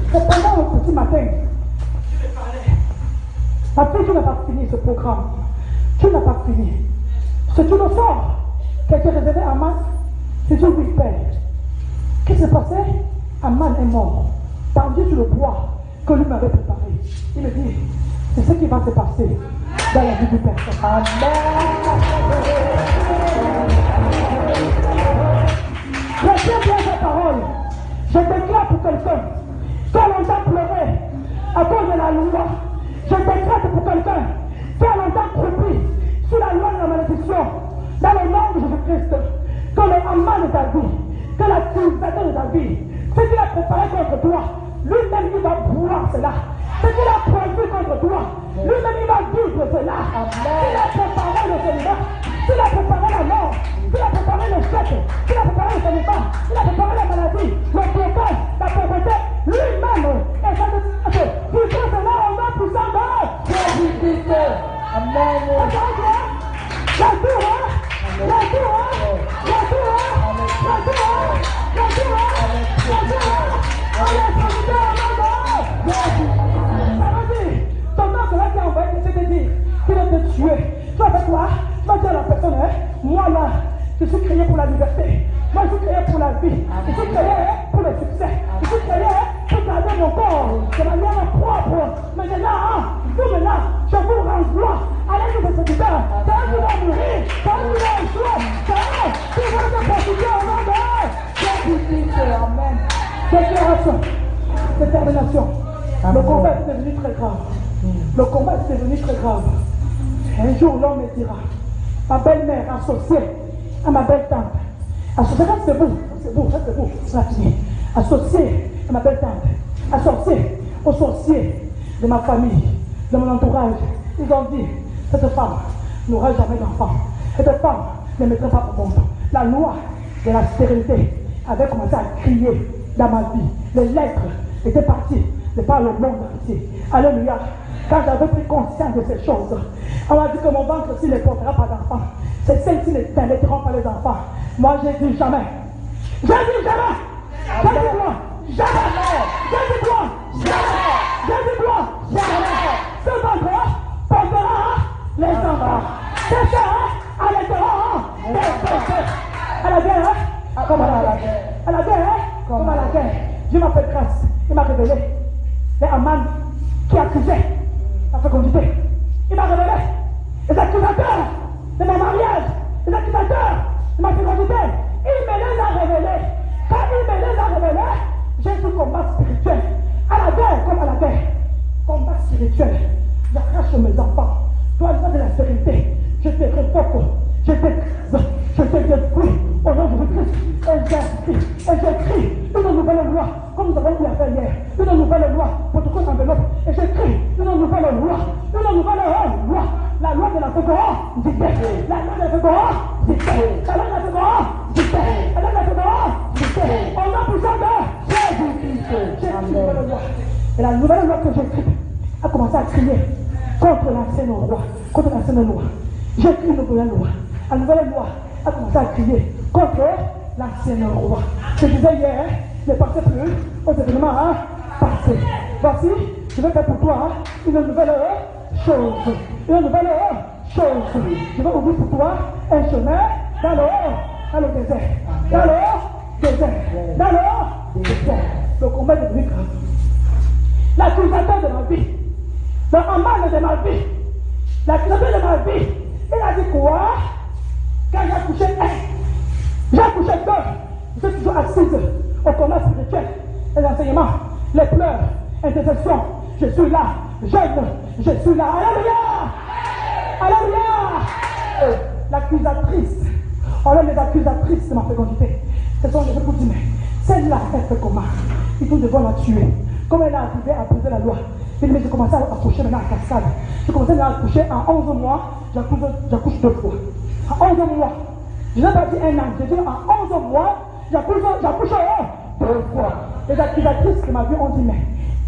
C'est pendant le petit matin. Parce que tu n'as pas fini ce programme. Tu n'as pas fini. Ce que tu le sors, qui a été réservé à Aman, c'est Dieu lui père. Qu'est-ce qui s'est passé? Aman est mort, pendu sur le bois que lui m'avait préparé. Il me dit, c'est ce qui va se passer dans la vie du Père. Amen. Retiens bien sa parole. Je déclare pour quelqu'un qui a longtemps pleuré à cause de la loi. Je déclare pour quelqu'un qui a longtemps croupi sur la loi de la malédiction. Dans le nom de Jésus-Christ, que le Aman de ta vie, que l'accusateur de ta vie, ce qu'il a préparé contre toi, lui-même il va voir cela. Ce qu'il a prévu contre toi, lui-même il va vivre cela. Il a préparé le célibat, il a préparé la mort, il a préparé le chèque, il a préparé le célibat, il a préparé la maladie, le blocage, la pauvreté, lui-même. Et ça il fait cela au nom puissant de Jésus-Christ. Amen. La tour, la tour, la tour, la tour, la tour, ton nom sera qui a envoyé que c'est de dire qu'il va te tuer. Tu vas faire quoi? Tu vas dire à la personne, moi là, je suis créé pour la liberté. Moi je suis créé pour la vie. Je suis créé pour le succès. Je suis créé pour garder mon corps de manière propre. Maintenant, je vous renvoie à l'aide de ce serviteur. C'est un qui va mourir. C'est un qui va échouer. C'est un qui va se profiter au nom de Jésus-Christ. Amen. Déclaration. Détermination. Le combat est devenu très grave. Le combat est devenu très grave. Un jour, l'homme me dira, ma belle-mère associée à ma belle-tante, associée, associée à ma belle-tante, associée aux sorciers de ma famille, de mon entourage, ils ont dit, cette femme n'aura jamais d'enfant. Cette femme ne mettra pas au monde. La loi de la stérilité avait commencé à crier dans ma vie. Les lettres étaient parties de par le monde entier. Alléluia. Quand j'avais pris conscience de ces choses, on m'a dit que mon ventre s'il ne portera pas d'enfants. C'est celle-ci ne n'allaiteront pas les enfants. Moi j'ai dit jamais. J'ai dit jamais. J'ai dit quoi? Jamais. J'ai dit quoi? Jamais. J'ai dit quoi? Jamais. Ce ventre portera les enfants. C'est ça, allaiteront les enfants. À la guerre, comme à la guerre. À la guerre, comme à la guerre. Dieu m'a fait grâce. Il m'a révélé. Les Aman qui accusaient la fécondité. Il m'a révélé les accusateurs de mon mariage, les accusateurs de ma fécondité. Il me les a révélés. Quand il me les a révélés, j'ai ce combat spirituel. À la guerre comme à la guerre. Combat spirituel. J'arrache mes enfants. Toi, le de la sérénité. Je te révoque. Je t'écrase. Je te détruis. Au nom de Christ. Et j'écris une nouvelle loi. Comme nous avons vu la faire hier. Une nouvelle loi. Protocole enveloppe. Et j'écris une nouvelle loi. Une nouvelle loi. La loi de la fécondité. La loi de la fécondité. La loi de la fécondité. La loi de la fécondité. Au nom puissant de Jésus-Christ. J'ai écrit une nouvelle loi. Et la nouvelle loi que j'ai écrite a commencé à crier contre l'ancienne loi. Contre l'ancienne loi. J'ai écrit une nouvelle loi. La nouvelle loi a commencé à crier contre l'ancienne loi. Je disais hier, ne pensez plus aux événements passés. Voici, je vais faire pour toi une nouvelle chose. Une nouvelle chose. Je vais ouvrir pour toi un chemin dans le désert. Dans le désert. Dans le désert. Le combat est devenu grave. L'accusateur de ma vie, le Haman de ma vie, l'accusateur de ma vie, il a dit quoi? Quand j'ai couché un, j'ai couché deux, je suis toujours assise au combat spirituel, les enseignements, les pleurs, intercession, je suis là, jeune, je suis là, alléluia, alléluia. L'accusatrice, on a les accusatrices de ma fécondité, ce sont les gens qui disent, mais celle-là, elle fait comment? Ils vont devoir la tuer. Comme elle est arrivée à briser la loi, il dit, mais j'ai commencé à accoucher maintenant à cascade. J'ai commencé à accoucher en 11 mois, j'accouche 2 fois. En 11 mois. Je n'ai pas dit 1 an, j'ai dit en 11 mois, j'accouche 2 fois. Les accusatrices qui m'ont vu ont dit, mais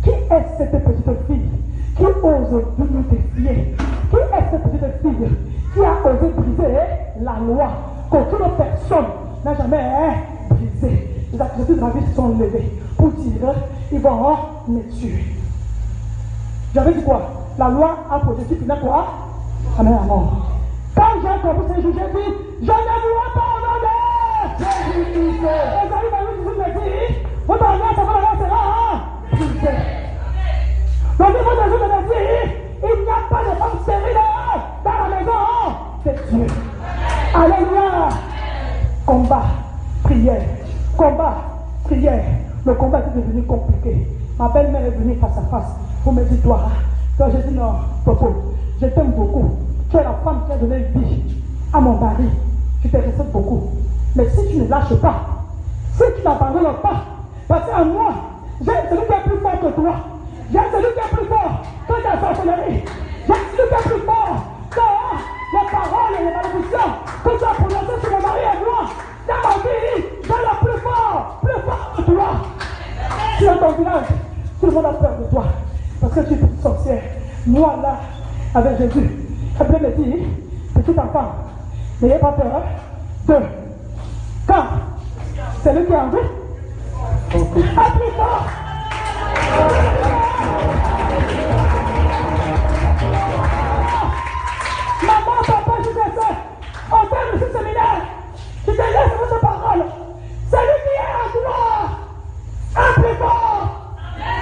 qui est cette petite fille qui ose nous défier? Qui est cette petite fille qui a osé briser la loi qu'aucune personne n'a jamais brisée? Les accusatrices de ma vie se sont levées pour dire, ils vont me tuer. J'avais dit quoi? La loi a protégé qui n'a quoi? Amen à mort. Quand j'ai compris ces jours, j'ai dit, je ne vous pardonner. Jésus-Christ. Les amis m'ont dit, votre alliance avant la loi sera brisée. Donc, il faut Jésus me dire, il n'y a pas de femme stérile dans la maison de Dieu. Alléluia. Combat, prière. Combat, prière. Le combat est devenu compliqué. Ma belle-mère est venue face à face pour me dire, toi, j'ai dit non, Popo, je t'aime beaucoup. Tu es la femme qui a donné vie à mon mari. Je te respecte beaucoup. Mais si tu ne lâches pas, si tu n'abandonnes pas, parce qu'à moi, j'ai celui qui est plus fort que toi. J'ai celui qui est plus fort que ta sorcellerie. J'ai celui qui est plus fort que les paroles et les malédictions que tu as prononcées sur mon mari et moi. Dans ma vie, j'ai le plus fort que toi. Tu es dans ton village, tout le monde a peur de toi. Parce que tu es une sorcière. Moi là, avec Jésus, elle me dit, petit enfant, n'ayez pas peur de quand c'est lui qui est en vie. À plus fort. Maman, papa, je te sais, on terme ce séminaire. Je te laisse votre parole. C'est lui qui est en gloire. Un plus fort.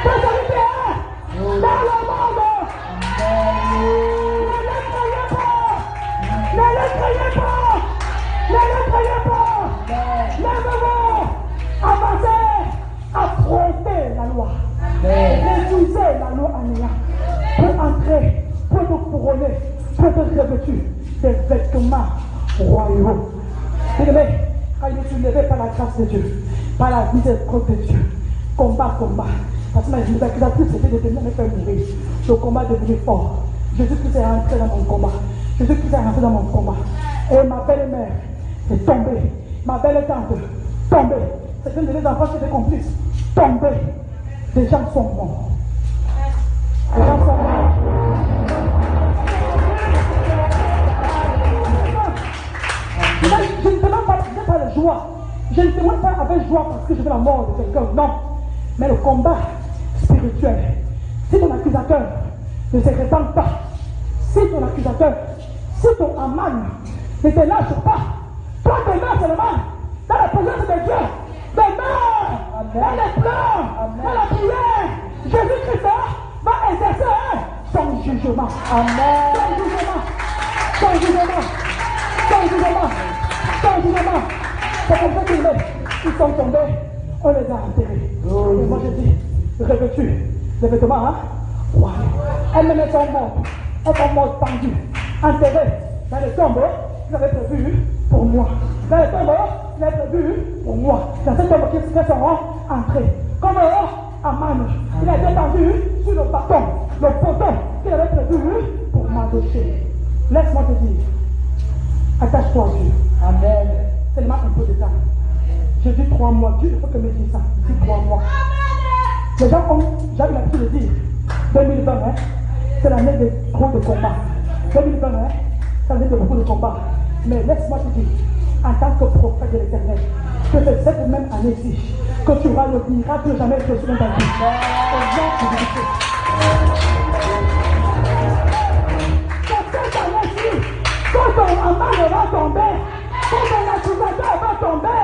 C'est celui qui est dans le monde. Ne le croyez pas. Ne le croyez pas. Ne le croyez pas. Lèvez-vous. Avancez. Affrontez la loi. Réduisez la loi en néant. Pour entrer, pour être couronner, pour être revêtu des vêtements royaux. Bien-aimés, quand je suis levé par la grâce de Dieu, par la miséricorde de Dieu, combat. Parce que mes accusatrices étaient déterminées à me faire mourir. Le combat est devenu fort. Jésus-Christ est rentré dans mon combat. Jésus-Christ est rentré dans mon combat. Et ma belle-mère est tombée. Ma belle-tante est tombée. Certains de mes enfants qui étaient complices, tombés. Des gens sont morts. Les gens sont morts. Je ne témoigne pas avec joie. Je ne témoigne pas avec joie parce que je veux la mort de quelqu'un. Non. Mais le combat spirituel, si ton accusateur ne se répand pas, si ton accusateur, si ton Haman ne te lâche pas, toi demeure seulement dans la présence de Dieu. Demeure dans les pleurs, dans la prière. Jésus-Christ va exercer son jugement. Amen. Son jugement. C'est comme ça qu'ils sont tombés, on les a enterrés. Et moi je dis, revêtus, les vêtements, ouais. Elles-mêmes sont mortes, elles sont mortes pendues, enterrées dans les tombeaux qu'ils avaient prévu pour moi. Dans les tombeaux qu'ils avaient prévu pour moi. Dans ces tombeaux qu'ils seront entrés. Comme Haman, il a été pendu sur le bâton, le poteau qu'il avait prévu pour m'embaucher. Laisse-moi te dire, attache-toi à Dieu. Amen. Seulement un peu de temps. Je dis 3 mois. Dieu, il faut que me dise ça. Je dis 3 mois. Les gens ont, j'ai eu l'habitude de dire, 2020, c'est l'année de gros de combat. 2020, c'est l'année de beaucoup de combat. Mais laisse-moi te dire, en tant que prophète de l'Éternel, que cette même année-ci, que tu auras le miracle jamais reçu dans ta vie. Au nom de Jésus. Cette année-ci, quand ton amal va tomber, quand ton accusateur va tomber,